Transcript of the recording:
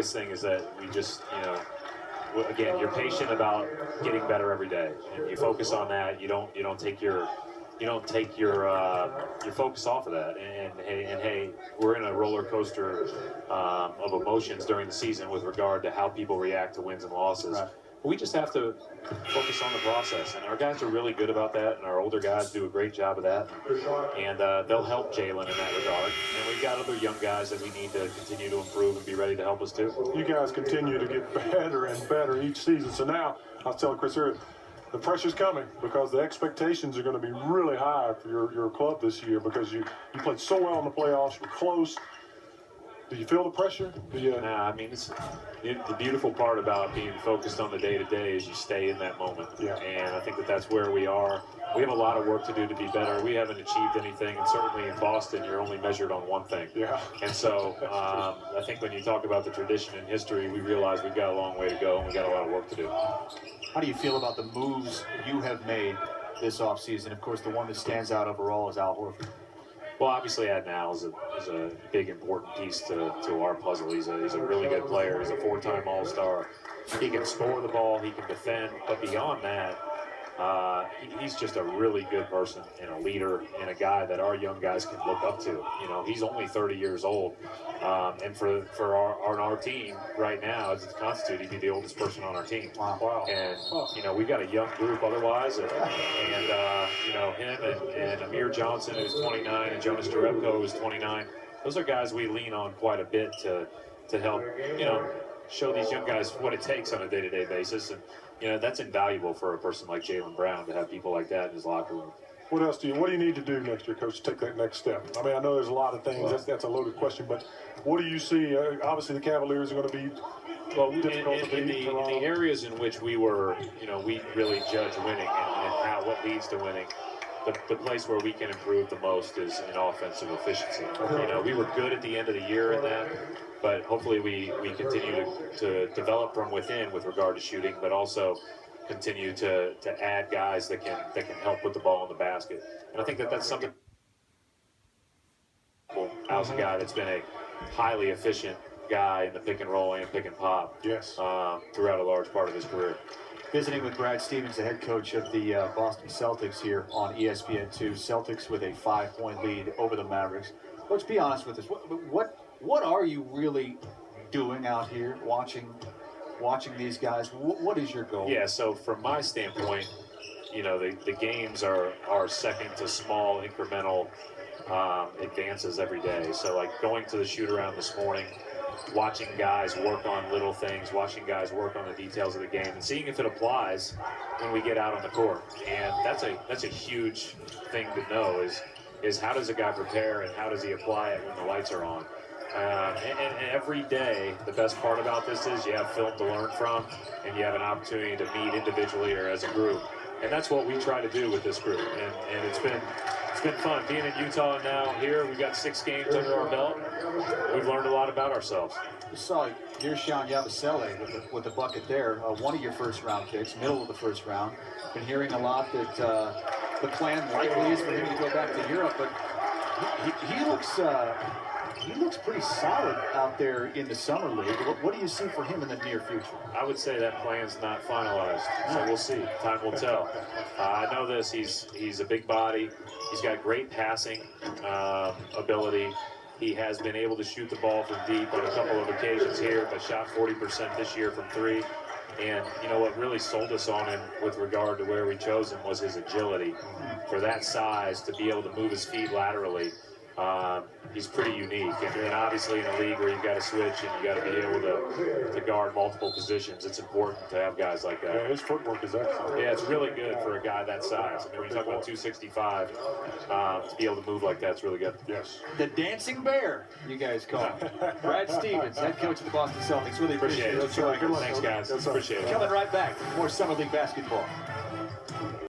biggest thing is that we just, again, you're patient about getting better every day, and you focus on that. You don't take your focus off of that. And hey, we're in a roller coaster of emotions during the season with regard to how people react to wins and losses. Right. We just have to focus on the process, and our guys are really good about that, and our older guys do a great job of that, and they'll help Jalen in that regard. And we've got other young guys that we need to continue to improve and be ready to help us too. You guys continue to get better and better each season. So now, I was telling Chris earlier, the pressure's coming because the expectations are going to be really high for your club this year because you played so well in the playoffs, you were close. Do you feel the pressure? Nah, I mean, the beautiful part about being focused on the day-to-day is you stay in that moment. Yeah. And I think that's where we are. We have a lot of work to do to be better. We haven't achieved anything, and certainly in Boston, you're only measured on one thing. Yeah. And so I think when you talk about the tradition and history, we realize we've got a long way to go, and we've got a lot of work to do. How do you feel about the moves you have made this offseason? Of course, the one that stands out overall is Al Horford. Well, obviously, Adnan is a big, important piece to our puzzle. He's a really good player. He's a four-time All-Star. He can score the ball. He can defend. But beyond that, he's just a really good person and a leader and a guy that our young guys can look up to. He's only 30 years old. And for our team right now, as it's constituted, he'd be the oldest person on our team. Wow. And, we've got a young group otherwise. And him and Amir Johnson, who's 29, and Jonas Jerebko, who's 29. Those are guys we lean on quite a bit to help, show these young guys what it takes on a day-to-day basis. And, that's invaluable for a person like Jaylen Brown to have people like that in his locker room. What else do you need to do next year, Coach, to take that next step? I mean, I know there's a lot of things. That's a loaded question, but what do you see? Obviously, the Cavaliers are going to be difficult to beat. In the areas in which we were, we really judge winning and what leads to winning. The place where we can improve the most is in offensive efficiency. We were good at the end of the year in that, but hopefully we continue to develop from within with regard to shooting, but also continue to add guys that can help put the ball in the basket. And I think that's something. Al's a guy that's been a highly efficient guy in the pick and roll and pick and pop. Yes. Throughout a large part of his career. Visiting with Brad Stevens, the head coach of the Boston Celtics here on ESPN2. Celtics with a 5-point lead over the Mavericks. Coach, be honest with us. What are you really doing out here watching these guys? What is your goal? Yeah, so from my standpoint, the games are second to small incremental advances every day. So like going to the shoot around this morning, watching guys work on little things, watching guys work on the details of the game, and seeing if it applies when we get out on the court. And that's a huge thing to know is how does a guy prepare and how does he apply it when the lights are on. And every day, the best part about this is you have film to learn from, and you have an opportunity to meet individually or as a group. And that's what we try to do with this group. And it's been fun being in Utah, and now here we've got 6 games under our belt. We've learned a lot about ourselves. You saw Yershon Yabusele with the bucket there, one of your first-round picks, middle of the first round. Been hearing a lot that the plan likely is for him to go back to Europe, but he looks pretty solid out there in the summer league. What do you see for him in the near future? I would say that plan's not finalized, so we'll see. Time will tell. I know this. He's a big body. He's got great passing ability. He has been able to shoot the ball from deep on a couple of occasions here, but shot 40% this year from 3. And what really sold us on him with regard to where we chose him was his agility. For that size, to be able to move his feet laterally, he's pretty unique. And obviously in a league where you've got to switch and you got to be able to guard multiple positions, it's important to have guys like that. Yeah, his footwork is excellent. Yeah, it's really good for a guy that size. I mean, when you talk about 265, to be able to move like that's really good. Yes. The Dancing Bear, you guys call him. Brad Stevens, head coach of the Boston Celtics. Really appreciate it. Thanks, guys. Appreciate it. Coming right back. More Summer League basketball.